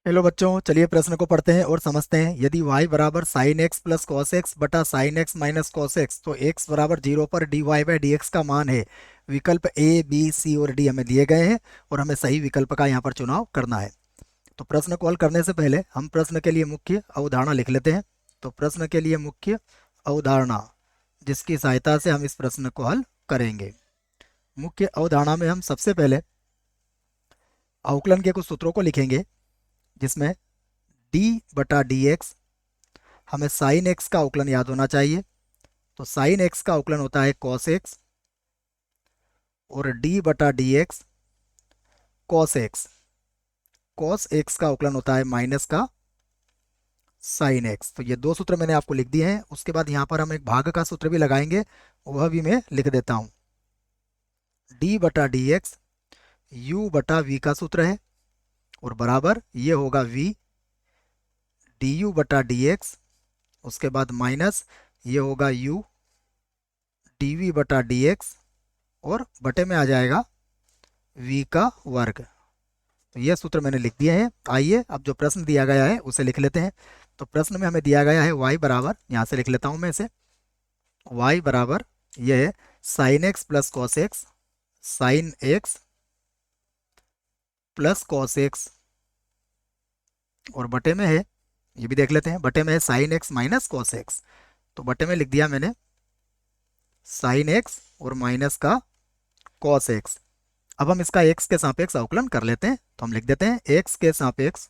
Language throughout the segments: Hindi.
हेलो बच्चों, चलिए प्रश्न को पढ़ते हैं और समझते हैं। यदि y बराबर sine X plus cos X बटा sine X minus cos X तो x बराबर 0 पर D Y by D X का मान है। विकल्प ए बी सी और डी हमें दिए गए हैं और हमें सही विकल्प का यहाँ पर चुनाव करना है। तो प्रश्न को हल करने से पहले हम प्रश्न के लिए मुख्य अवधारणा लिख लेते हैं। तो प्रश्न के लिए मुख्य अवधारणा जिसकी सहायता से हम इस प्रश्न को हल करेंगे। मुख्य अवधारणा में हम सबसे पहले अवकलन के कुछ सूत्रों को लिखेंगे, जिसमें डी बटा डी एक्स, हमें साइन एक्स का अवकलन याद होना चाहिए। तो साइन एक्स का अवकलन होता है कॉस एक्स और डी बटा D x cos x. Cos x का अवकलन होता है माइनस का साइन एक्स। तो ये दो सूत्र मैंने आपको लिख दिए हैं। उसके बाद यहाँ पर हम एक भाग का सूत्र भी लगाएंगे, वह भी मैं लिख देता हूँ। डी बटा डी एक्स यू बटा वी का सूत्र है और बराबर ये होगा वी डी यू बटा डी एक्स। उसके बाद माइनस ये होगा यू डी वी बटा डी एक्स और बटे में आ जाएगा v का वर्ग। तो ये सूत्र मैंने लिख दिए हैं। आइए अब जो प्रश्न दिया गया है उसे लिख लेते हैं। तो प्रश्न में हमें दिया गया है y बराबर, यहाँ से लिख लेता हूँ मैं इसे। y बराबर ये है sign X plus cos x, sign X plus cos x और बटे में है, ये भी देख लेते हैं, बटे में है sign X minus cos X. तो बटे में लिख दिया मैंने साइन एक्स और माइनस का कॉस एक्स। अब हम इसका x के सापेक्ष अवकलन कर लेते हैं। तो हम लिख देते हैं x के सापेक्ष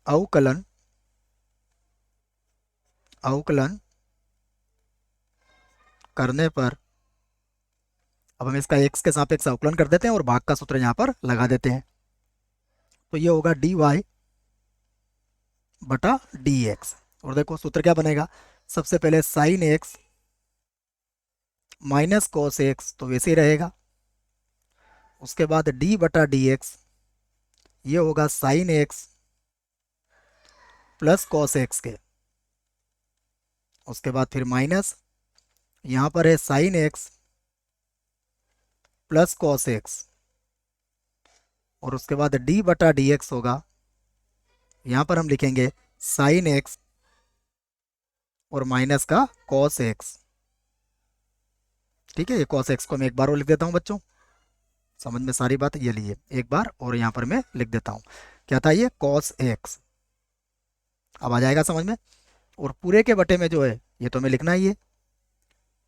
अवकलन अवकलन करने पर, अब हम इसका x के सापेक्ष अवकलन कर देते हैं और भाग का सूत्र यहाँ पर लगा देते हैं। तो ये होगा dy बटा dx। और देखो सूत्र क्या बनेगा, सबसे पहले sign X minus cos X तो वैसे ही रहेगा। उसके बाद d बटा डी एक्स ये होगा sign X plus cos x के। उसके बाद फिर माइनस यहाँ पर है sign X plus cos x और उसके बाद d बटा डी एक्स होगा, यहाँ पर हम लिखेंगे साइन एक्स और माइनस का कॉस एक्स। ठीक है, ये कॉस एक्स को मैं एक बार और लिख देता हूँ बच्चों, समझ में सारी बात ये लिए एक बार और यहाँ पर मैं लिख देता हूँ। क्या था ये, कॉस एक्स। अब आ जाएगा समझ में। और पूरे के बटे में जो है ये तो हमें लिखना ही है।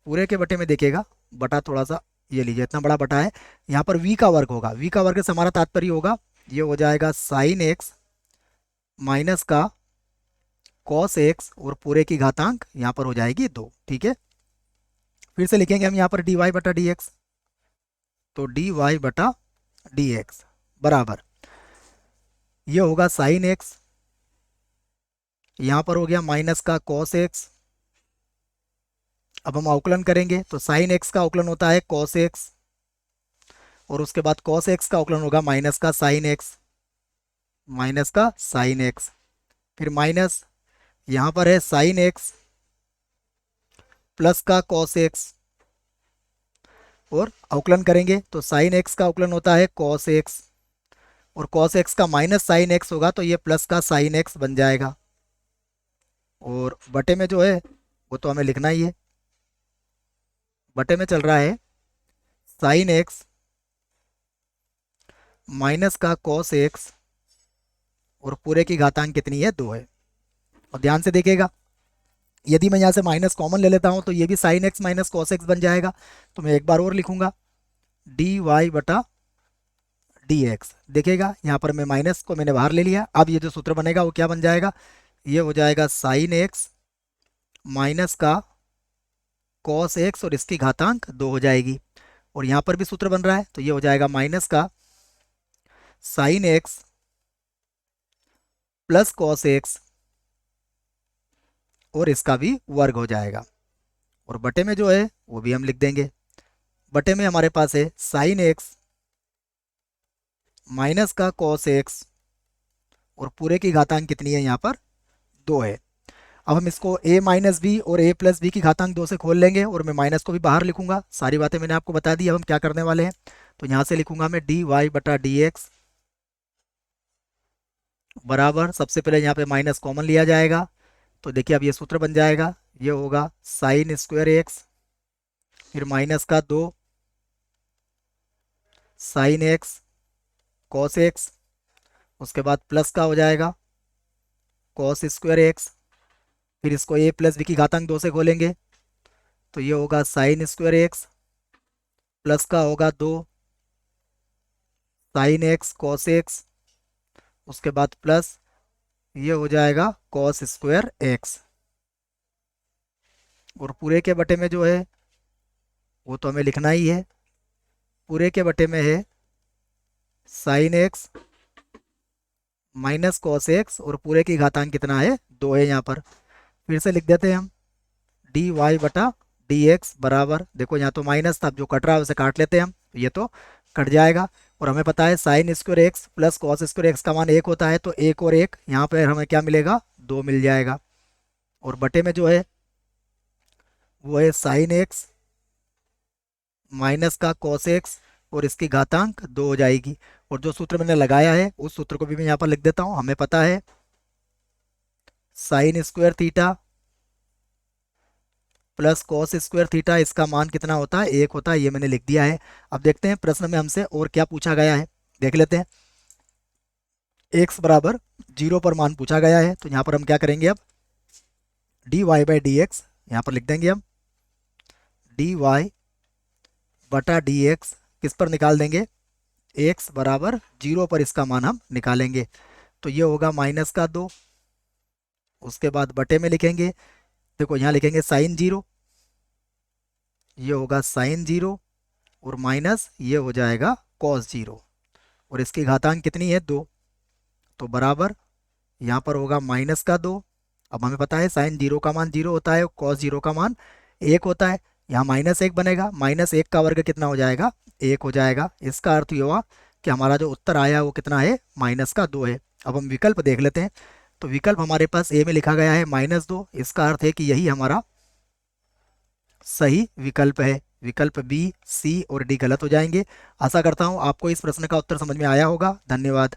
पूरे के बटे में देखिएगा, बटा थोड़ा सा ये लीजिए, इतना बड़ा बटा है, यहाँ पर v का वर्ग होगा। v का वर्ग से हमारा तात्पर्य होगा ये हो जाएगा साइन एक्स माइनस का कॉस एक्स और पूरे की घातांक यहाँ पर हो जाएगी 2। ठीक है, फिर से लिखेंगे हम यहाँ पर डी वाई बटा डी एक्स। तो डी वाई बटा डी एक्स बराबर ये होगा साइन एक्स, यहाँ पर हो गया माइनस का कॉस एक्स। अब हम अवकलन करेंगे तो साइन एक्स का अवकलन होता है कॉस एक्स और उसके बाद कॉस एक्स का अवकलन होगा माइनस का साइन एक्स, माइनस का साइन एक्स। फिर माइनस यहाँ पर है साइन एक्स प्लस का कॉस एक्स और अवकलन करेंगे तो साइन एक्स का अवकलन होता है कॉस एक्स और कॉस एक्स का माइनस साइन एक्स होगा तो ये प्लस का साइन एक्स बन जाएगा। और बटे में जो है वो तो हमें लिखना ही है। बटे में चल रहा है साइन एक्स माइनस का कॉस एक्स और पूरे की घातांक कितनी है, 2 है। और ध्यान से देखिएगा, यदि मैं यहाँ से माइनस कॉमन ले लेता हूँ तो ये भी sign X minus cos x बन जाएगा। तो मैं एक बार और लिखूंगा डी वाई बटा डी एक्स। देखिएगा यहाँ पर मैं माइनस को मैंने बाहर ले लिया। अब ये जो सूत्र बनेगा वो क्या बन जाएगा, ये हो जाएगा साइन एक्स माइनस का कॉस एक्स और इसकी घातांक 2 हो जाएगी। और यहाँ पर भी सूत्र बन रहा है तो ये हो जाएगा माइनस का sign X plus cos x और इसका भी वर्ग हो जाएगा। और बटे में जो है वो भी हम लिख देंगे। बटे में हमारे पास है साइन एक्स माइनस का कॉस एक्स और पूरे की घातांक कितनी है, यहाँ पर 2 है। अब हम इसको a माइनस बी और a प्लस बी की घातांक 2 से खोल लेंगे और मैं माइनस को भी बाहर लिखूंगा। सारी बातें मैंने आपको बता दी। अब हम क्या करने वाले हैं, तो यहाँ से लिखूंगा मैं डी वाई बटा डी एक्स बराबर, सबसे पहले यहाँ पे माइनस कॉमन लिया जाएगा, तो देखिए अब ये सूत्र बन जाएगा, ये होगा साइन स्क्वायर एक्स, फिर माइनस का 2 साइन एक्स कॉस एक्स, उसके बाद प्लस का हो जाएगा कॉस स्क्वायर एक्स, फिर इसको a प्लस बी की घातांक 2 से खोलेंगे, तो ये होगा साइन स्क्वायर एक्स, प्लस का होगा 2 साइन एक्स कॉस एक्स, उसके बाद प्लस ये हो जाएगा कॉस स्क्वायर एक्स, और पूरे के बटे में जो है वो तो हमें लिखना ही है, पूरे के बटे में है sign X minus cos x, और पूरे की घातांक कितना है 2 है यहाँ पर। फिर से लिख देते हैं हम डी वाई बटा डी एक्स बराबर, देखो यहाँ तो माइनस था, अब जो कट रहा है उसे काट लेते हैं हम, ये तो कट जाएगा। और हमें पता है sine square x plus cos square x का मान 1 होता है, तो 1 और 1 यहाँ पे हमें क्या मिलेगा 2 मिल जाएगा, और बटे में जो है वो है साइन एक्स माइनस का कॉस एक्स, और इसकी घातांक 2 हो जाएगी। और जो सूत्र मैंने लगाया है उस सूत्र को भी मैं यहाँ पर लिख देता हूँ। हमें पता है sine square theta plus cos square theta, इसका मान कितना होता है 1 होता है, ये मैंने लिख दिया है। अब देखते हैं प्रश्न में हमसे और क्या पूछा गया है, देख लेते हैं। x बराबर 0 पर मान पूछा गया है, तो यहाँ पर हम क्या करेंगे, अब D Y by D X यहाँ पर लिख देंगे हम, डी वाई बटा डी एक्स किस पर निकाल देंगे, x बराबर 0 पर इसका मान हम निकालेंगे, तो ये होगा माइनस का 2, उसके बाद बटे में लिखेंगे, देखो यहाँ लिखेंगे साइन 0, ये होगा साइन 0, और माइनस ये हो जाएगा कॉस 0, और इसकी घातांक कितनी है 2, तो बराबर यहाँ पर होगा माइनस का 2। अब हमें पता है साइन 0 का मान 0 होता है और कॉस 0 का मान 1 होता है, यहाँ माइनस 1 बनेगा, माइनस 1 का वर्ग कितना हो जाएगा 1 हो जाएगा। इसका अर्थ ये हुआ कि हमारा जो उत्तर आया वो कितना है माइनस का 2 है। अब हम विकल्प देख लेते हैं, तो विकल्प हमारे पास ए में लिखा गया है -2, इसका अर्थ है कि यही हमारा सही विकल्प है। विकल्प बी सी और डी गलत हो जाएंगे। आशा करता हूँ आपको इस प्रश्न का उत्तर समझ में आया होगा। धन्यवाद।